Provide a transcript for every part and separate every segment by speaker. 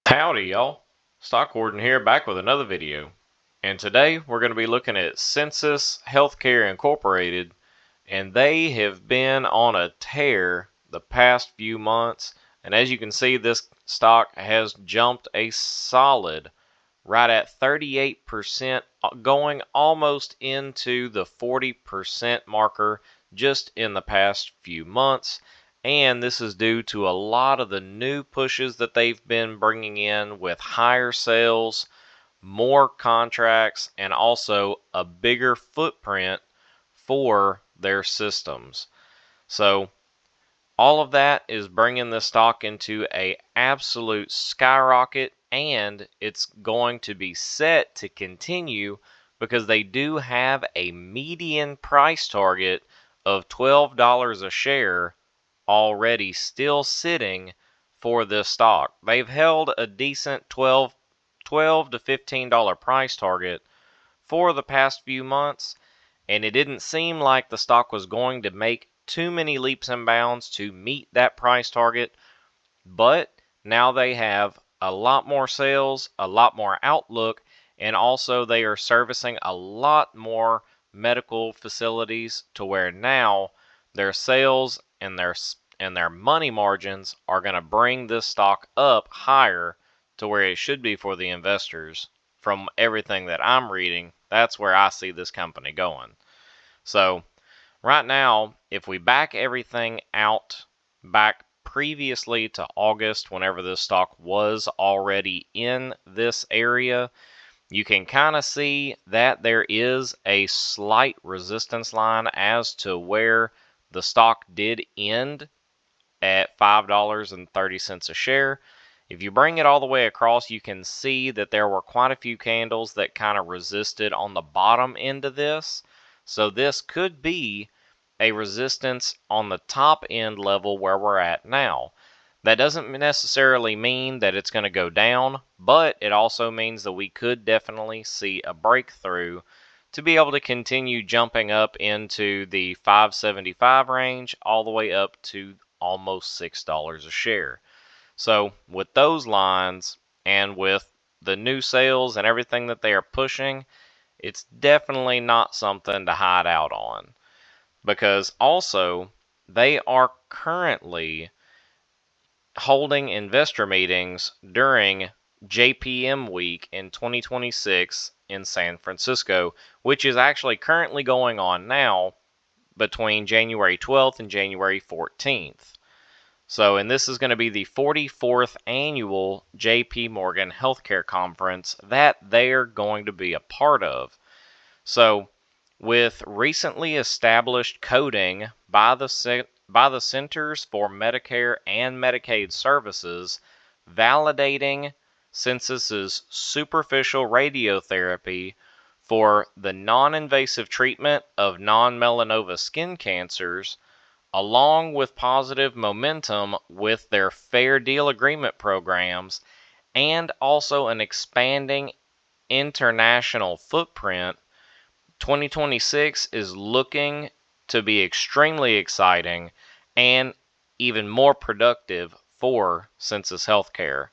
Speaker 1: Howdy y'all, Stock Warden here, back with another video. And today we're going to be looking at Sensus Healthcare Incorporated, and they have been on a tear the past few months. And as you can see, this stock has jumped a solid right at 38%, going almost into the 40% marker just in the past few months. And this is due to a lot of the new pushes that they've been bringing in with higher sales, more contracts, and also a bigger footprint for their systems. So all of that is bringing the stock into a absolute skyrocket, and it's going to be set to continue because they do have a median price target of $12 a share already still sitting for this stock. They've held a decent $12 to $15 price target for the past few months, and it didn't seem like the stock was going to make too many leaps and bounds to meet that price target. But now they have a lot more sales, a lot more outlook, and also they are servicing a lot more medical facilities to where now their sales and their money margins are going to bring this stock up higher to where it should be for the investors. From everything that I'm reading, that's where I see this company going. So right now, if we back everything out back previously to August, whenever this stock was already in this area, you can kind of see that there is a slight resistance line as to where the stock did end at $5.30 a share. If you bring it all the way across, you can see that there were quite a few candles that kind of resisted on the bottom end of this. So this could be a resistance on the top end level where we're at now. That doesn't necessarily mean that it's going to go down, but it also means that we could definitely see a breakthrough to be able to continue jumping up into the 575 range all the way up to almost $6 a share. So with those lines and with the new sales and everything that they are pushing, it's definitely not something to hide out on. Because also, they are currently holding investor meetings during JPM week in 2026 in San Francisco, which is actually currently going on now between January 12th and January 14th. So, and this is going to be the 44th annual JP Morgan Healthcare Conference that they're going to be a part of. So, with recently established coding by the Centers for Medicare and Medicaid Services validating Sensus's superficial radiotherapy for the non-invasive treatment of non-melanoma skin cancers, along with positive momentum with their Fair Deal Agreement programs, and also an expanding international footprint, 2026 is looking to be extremely exciting and even more productive for Sensus Healthcare.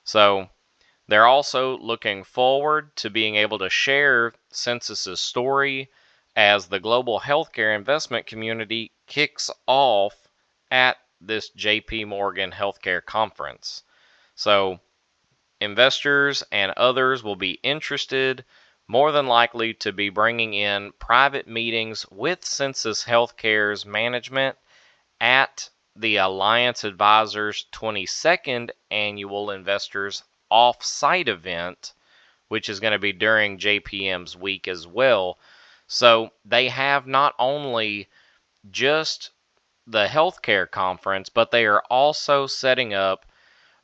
Speaker 1: So they're also looking forward to being able to share Sensus's story as the global healthcare investment community kicks off at this JP Morgan Healthcare Conference. So investors and others will be interested, more than likely to be bringing in private meetings with Sensus Healthcare's management at the Alliance Advisors 22nd Annual Investors Off-Site event, which is going to be during JPM's week as well. So they have not only just the healthcare conference, but they are also setting up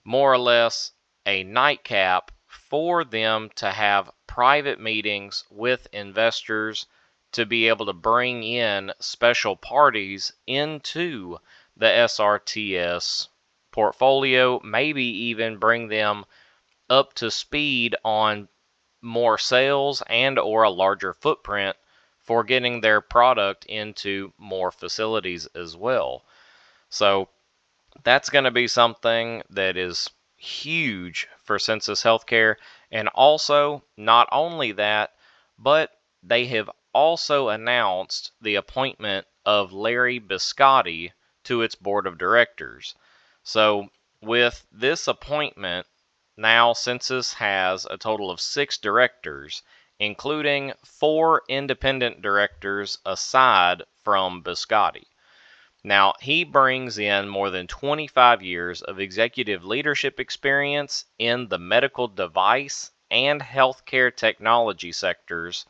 Speaker 1: more or less a nightcap for them to have private meetings with investors to be able to bring in special parties into the SRTS portfolio, maybe even bring them up to speed on more sales and or a larger footprint for getting their product into more facilities as well. So that's going to be something that is huge for Sensus Healthcare. And also, not only that, but they have also announced the appointment of Larry Biscotti to its board of directors. So, with this appointment, now Sensus has a total of 6 directors, including 4 independent directors aside from Biscotti. Now, he brings in more than 25 years of executive leadership experience in the medical device and healthcare technology sectors,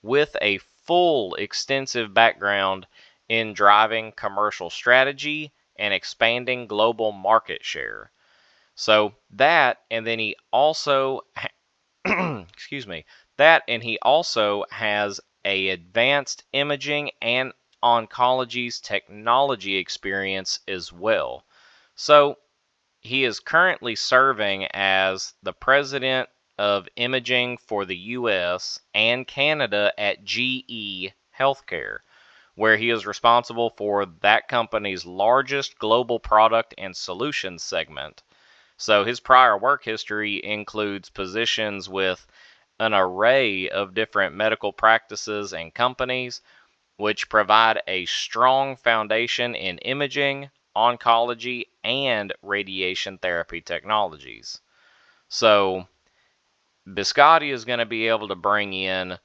Speaker 1: with a full extensive background in driving commercial strategy and expanding global market share. So that, and then he also excuse me, that and he also has a advanced imaging and oncology's technology experience as well. So he is currently serving as the president of imaging for the US and Canada at GE Healthcare, where he is responsible for that company's largest global product and solutions segment. So his prior work history includes positions with an array of different medical practices and companies, which provide a strong foundation in imaging, oncology, and radiation therapy technologies. So Biscotti is going to be able to bring in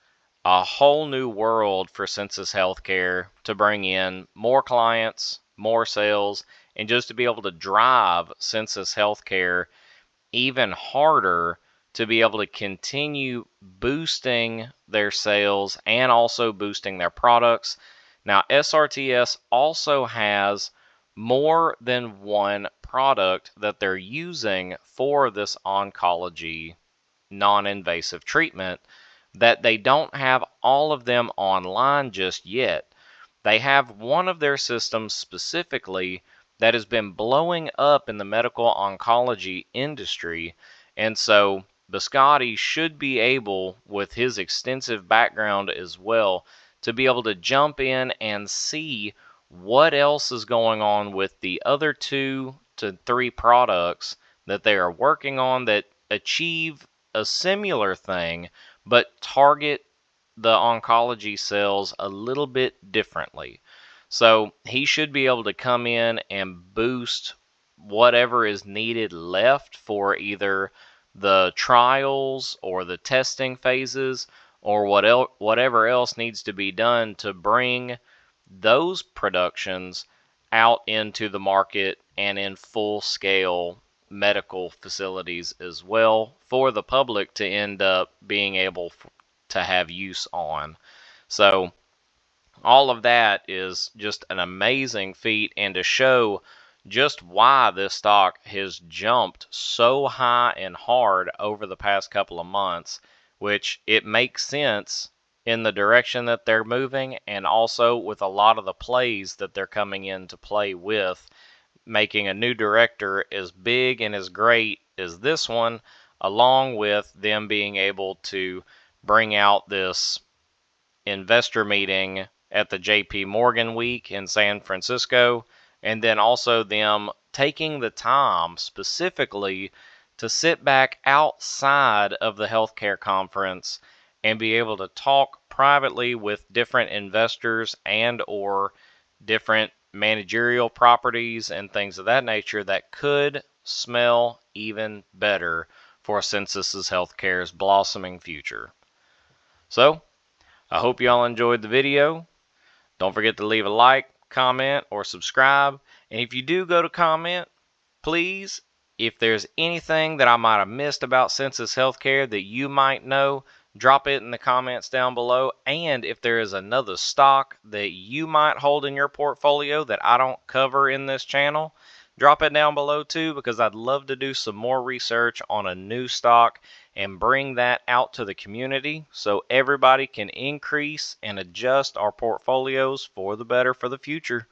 Speaker 1: a whole new world for Sensus Healthcare, to bring in more clients, more sales, and just to be able to drive Sensus Healthcare even harder to be able to continue boosting their sales and also boosting their products. Now, SRTS also has more than one product that they're using for this oncology non-invasive treatment, that they don't have all of them online just yet. They have one of their systems specifically that has been blowing up in the medical oncology industry, and so Biscotti should be able, with his extensive background as well, to be able to jump in and see what else is going on with the other 2 to 3 products that they are working on that achieve a similar thing but target the oncology cells a little bit differently. So he should be able to come in and boost whatever is needed left for either the trials or the testing phases, or whatever else needs to be done to bring those productions out into the market and in full scale medical facilities as well, for the public to end up being able to have use on. So all of that is just an amazing feat, and to show just why this stock has jumped so high and hard over the past couple of months, which it makes sense in the direction that they're moving, and also with a lot of the plays that they're coming in to play with, making a new director as big and as great as this one, along with them being able to bring out this investor meeting at the JP Morgan week in San Francisco, and then also them taking the time specifically to sit back outside of the healthcare conference and be able to talk privately with different investors and or different managerial properties and things of that nature that could smell even better for Sensus's Healthcare's blossoming future. So, I hope y'all enjoyed the video. Don't forget to leave a like, comment, or subscribe. And if you do go to comment, please, if there's anything that I might have missed about Sensus Healthcare that you might know, drop it in the comments down below. And if there is another stock that you might hold in your portfolio that I don't cover in this channel, drop it down below too, because I'd love to do some more research on a new stock and bring that out to the community so everybody can increase and adjust our portfolios for the better for the future.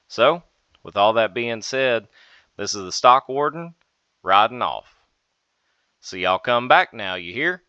Speaker 1: So, with all that being said, this is the Stock Warden riding off. So y'all come back now, you hear?